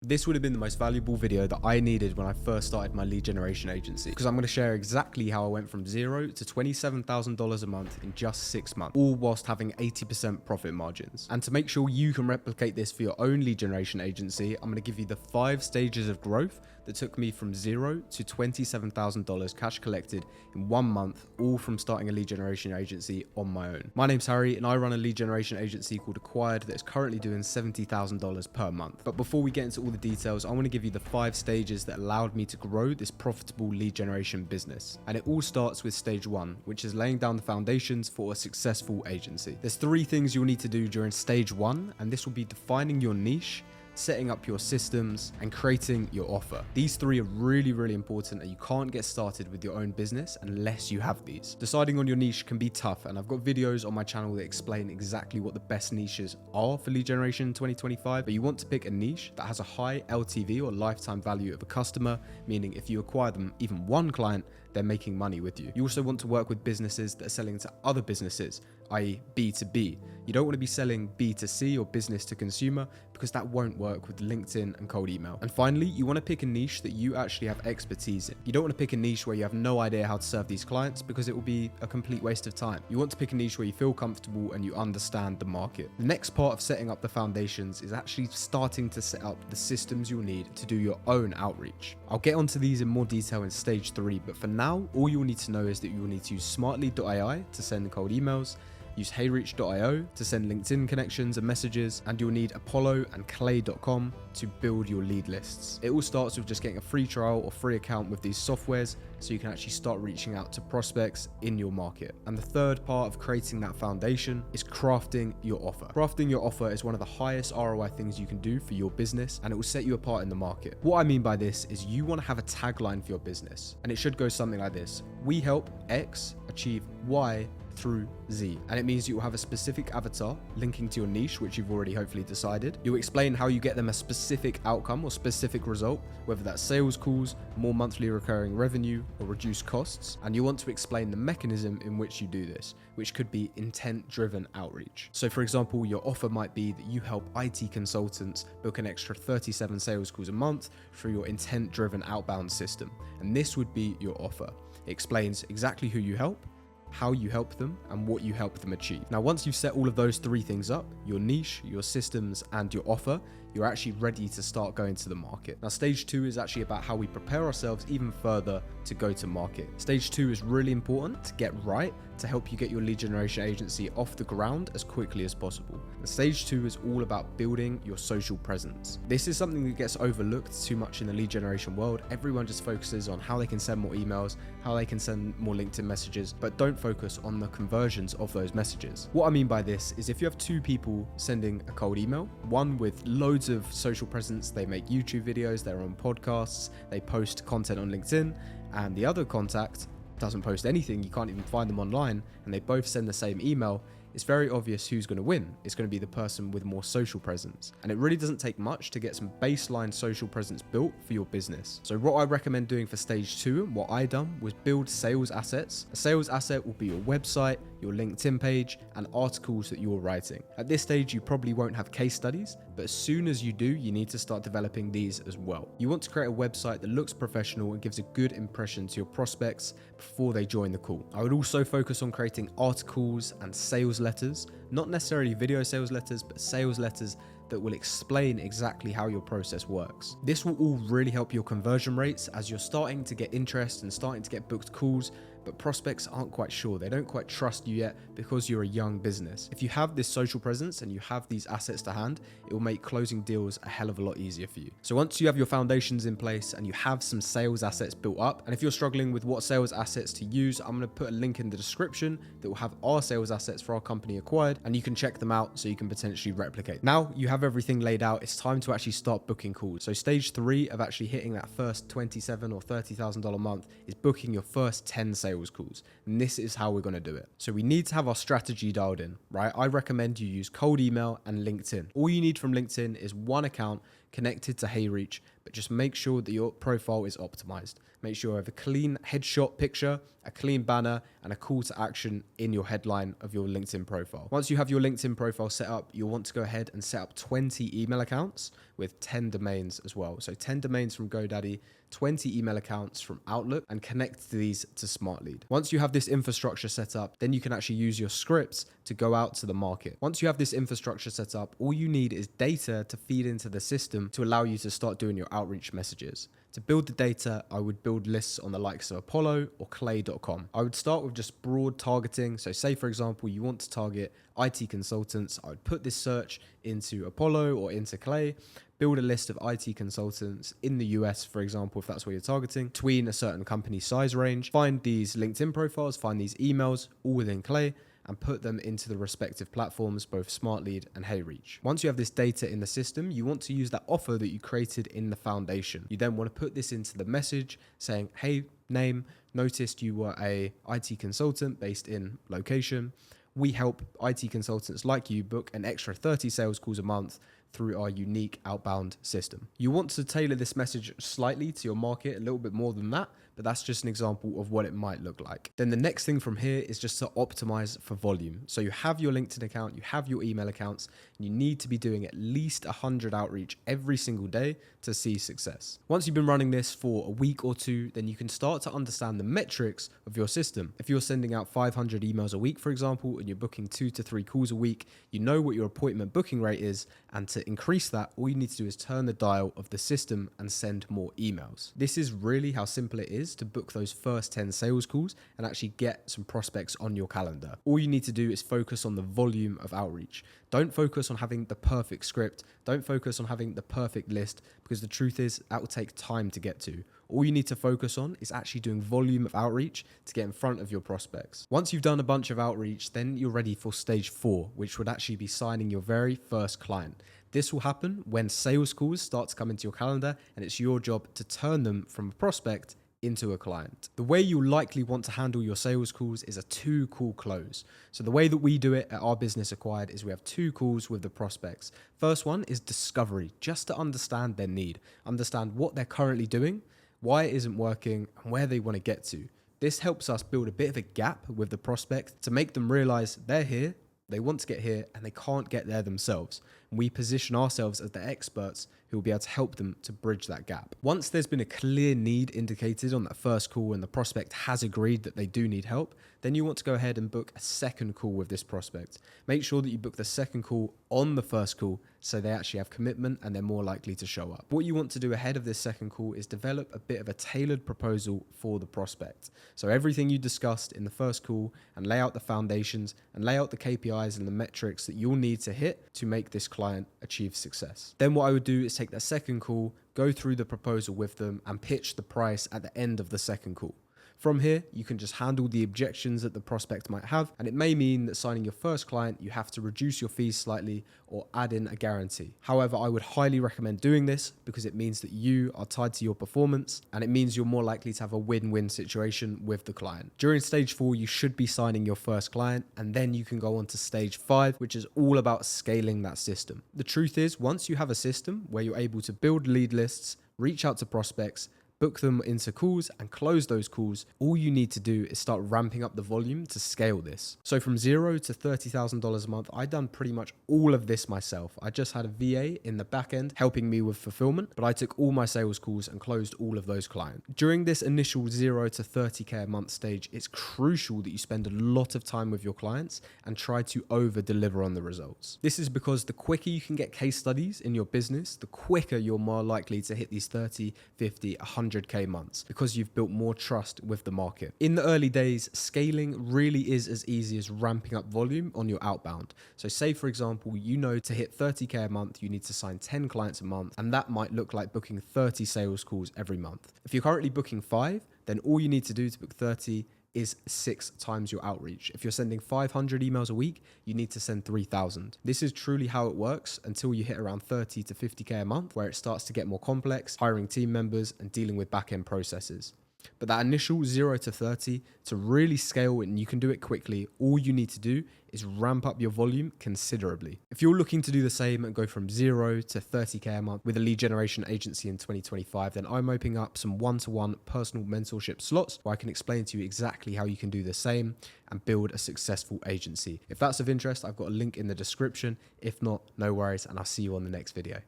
This would have been the most valuable video that I needed when I first started my lead generation agency, because I'm going to share exactly how I went from $0 to $27,000 a month in just 6 months, all whilst having 80% profit margins. And to make sure you can replicate this for your own lead generation agency, I'm going to give you the 5 stages of growth that took me from $0 to $27,000 cash collected in 1 month, all from starting a lead generation agency on my own. My name's Harry and I run a lead generation agency called Acquired that is currently doing $70,000 per month. But before we get into all the details, I want to give you the 5 stages that allowed me to grow this profitable lead generation business. And it all starts with stage 1, which is laying down the foundations for a successful agency. There's 3 things you'll need to do during stage 1, and this will be defining your niche, setting up your systems, and creating your offer. These 3 are really important, and you can't get started with your own business unless you have these. Deciding on your niche can be tough, and I've got videos on my channel that explain exactly what the best niches are for lead generation in 2025, but you want to pick a niche that has a high LTV or lifetime value of a customer, meaning if you acquire them even 1 client, they're making money with you. You also want to work with businesses that are selling to other businesses, i.e. B2B. You don't want to be selling B2C or business to consumer, because that won't work with LinkedIn and cold email. And finally, you want to pick a niche that you actually have expertise in. You don't want to pick a niche where you have no idea how to serve these clients, because it will be a complete waste of time. You want to pick a niche where you feel comfortable and you understand the market. The next part of setting up the foundations is actually starting to set up the systems you'll need to do your own outreach. I'll get onto these in more detail in stage 3, but for now, all you'll need to know is that you will need to use smartly.ai to send cold emails, use heyreach.io to send LinkedIn connections and messages, and you'll need Apollo and clay.com to build your lead lists. It all starts with just getting a free trial or free account with these softwares so you can actually start reaching out to prospects in your market. And the third part of creating that foundation is crafting your offer. Crafting your offer is one of the highest ROI things you can do for your business, and it will set you apart in the market. What I mean by this is you want to have a tagline for your business, and it should go something like this: we help X achieve Y through Z. And it means you will have a specific avatar linking to your niche, which you've already hopefully decided. You'll explain how you get them a specific outcome or specific result, whether that's sales calls, more monthly recurring revenue, or reduced costs. And you want to explain the mechanism in which you do this, which could be intent-driven outreach. So for example, your offer might be that you help IT consultants book an extra 37 sales calls a month through your intent-driven outbound system. And this would be your offer. It explains exactly who you help, how you help them, and what you help them achieve. Now, once you've set all of those 3 things up, your niche, your systems, and your offer, you're actually ready to start going to the market. Now, stage 2 is actually about how we prepare ourselves even further to go to market. Stage 2 is really important to get right to help you get your lead generation agency off the ground as quickly as possible. And stage 2 is all about building your social presence. This is something that gets overlooked too much in the lead generation world. Everyone just focuses on how they can send more emails, how they can send more LinkedIn messages, but don't focus on the conversions of those messages. What I mean by this is if you have 2 people sending a cold email, one with loads of social presence, they make YouTube videos, they're on podcasts, they post content on LinkedIn, and the other contact doesn't post anything, you can't even find them online, and they both send the same email, it's very obvious who's going to win. It's going to be the person with more social presence. And it really doesn't take much to get some baseline social presence built for your business. So what I recommend doing for stage 2, and what I done, was build sales assets. A sales asset will be your website, your LinkedIn page, and articles that you're writing. At this stage, you probably won't have case studies, but as soon as you do, you need to start developing these as well. You want to create a website that looks professional and gives a good impression to your prospects before they join the call. I would also focus on creating articles and sales letters, not necessarily video sales letters, but sales letters that will explain exactly how your process works. This will all really help your conversion rates as you're starting to get interest and starting to get booked calls, but prospects aren't quite sure. They don't quite trust you yet because you're a young business. If you have this social presence and you have these assets to hand, it will make closing deals a hell of a lot easier for you. So once you have your foundations in place and you have some sales assets built up, and if you're struggling with what sales assets to use, I'm going to put a link in the description that will have our sales assets for our company Acquired, and you can check them out so you can potentially replicate. Now you have everything laid out, it's time to actually start booking calls. So stage 3 of actually hitting that first $27,000 or $30,000 a month is booking your first 10 sales calls. And this is how we're going to do it. So we need to have our strategy dialed in, right? I recommend you use cold email and LinkedIn. All you need from LinkedIn is one account connected to HeyReach, but just make sure that your profile is optimized. Make sure you have a clean headshot picture, a clean banner, and a call to action in your headline of your LinkedIn profile. Once you have your LinkedIn profile set up, you'll want to go ahead and set up 20 email accounts with 10 domains as well. So 10 domains from GoDaddy, 20 email accounts from Outlook, and connect these to Smart Lead. Once you have this infrastructure set up, then you can actually use your scripts to go out to the market. Once you have this infrastructure set up, all you need is data to feed into the system to allow you to start doing your outreach messages. To build the data, I would build lists on the likes of Apollo or clay.com. I would start with just broad targeting. So say, for example, you want to target IT consultants. I would put this search into Apollo or into Clay, build a list of IT consultants in the US, for example, if that's what you're targeting, between a certain company size range, find these LinkedIn profiles, find these emails, all within Clay, and put them into the respective platforms, both Smart Lead and HeyReach. Once you have this data in the system, you want to use that offer that you created in the foundation. You then want to put this into the message saying, hey, name, noticed you were a IT consultant based in location. We help IT consultants like you book an extra 30 sales calls a month through our unique outbound system. You want to tailor this message slightly to your market, a little bit more than that, but that's just an example of what it might look like. Then the next thing from here is just to optimize for volume. So you have your LinkedIn account, you have your email accounts, and you need to be doing at least 100 outreach every single day to see success. Once you've been running this for a week or two, then you can start to understand the metrics of your system. If you're sending out 500 emails a week, for example, and you're booking 2 to 3 calls a week, you know what your appointment booking rate is, and to increase that, all you need to do is turn the dial of the system and send more emails. This is really how simple it is to book those first 10 sales calls and actually get some prospects on your calendar. All you need to do is focus on the volume of outreach. Don't focus on having the perfect script. Don't focus on having the perfect list, because the truth is that will take time to get to. All you need to focus on is actually doing volume of outreach to get in front of your prospects. Once you've done a bunch of outreach, then you're ready for stage 4, which would actually be signing your very first client. This will happen when sales calls start to come into your calendar, and it's your job to turn them from a prospect into a client. The way you'll likely want to handle your sales calls is a 2-call close. So the way that we do it at our Business Acquired is we have 2 calls with the prospects. First one is discovery, just to understand their need, understand what they're currently doing, why it isn't working, and where they want to get to. This helps us build a bit of a gap with the prospect to make them realize they're here, they want to get here, and they can't get there themselves. And we position ourselves as the experts who will be able to help them to bridge that gap. Once there's been a clear need indicated on that first call and the prospect has agreed that they do need help, then you want to go ahead and book a second call with this prospect. Make sure that you book the second call on the first call so they actually have commitment and they're more likely to show up. What you want to do ahead of this second call is develop a bit of a tailored proposal for the prospect. So everything you discussed in the first call, and lay out the foundations and lay out the KPIs and the metrics that you'll need to hit to make this client achieve success. Then what I would do is take that second call, go through the proposal with them, and pitch the price at the end of the second call. From here, you can just handle the objections that the prospect might have, and it may mean that signing your first client, you have to reduce your fees slightly or add in a guarantee. However, I would highly recommend doing this because it means that you are tied to your performance, and it means you're more likely to have a win-win situation with the client. During stage 4, you should be signing your first client, and then you can go on to stage 5, which is all about scaling that system. The truth is, once you have a system where you're able to build lead lists, reach out to prospects, book them into calls and close those calls, all you need to do is start ramping up the volume to scale this. So from $0 to $30,000 a month, I've done pretty much all of this myself. I just had a VA in the back end helping me with fulfillment, but I took all my sales calls and closed all of those clients. During this initial 0 to 30K a month stage, it's crucial that you spend a lot of time with your clients and try to over deliver on the results. This is because the quicker you can get case studies in your business, the quicker you're more likely to hit these 30, 50, 100K months, because you've built more trust with the market. In the early days, scaling really is as easy as ramping up volume on your outbound. So say, for example, you know to hit 30K a month, you need to sign 10 clients a month, and that might look like booking 30 sales calls every month. If you're currently booking 5, then all you need to do to book 30 is 6 times your outreach. If you're sending 500 emails a week, you need to send 3,000. This is truly how it works until you hit around 30 to 50K a month, where it starts to get more complex, hiring team members and dealing with back-end processes. But that initial 0 to 30, to really scale and you can do it quickly, all you need to do is ramp up your volume considerably. If you're looking to do the same and go from 0 to 30K a month with a lead generation agency in 2025, then I'm opening up some one-to-one personal mentorship slots where I can explain to you exactly how you can do the same and build a successful agency. If that's of interest, I've got a link in the description. If not, no worries, and I'll see you on the next video.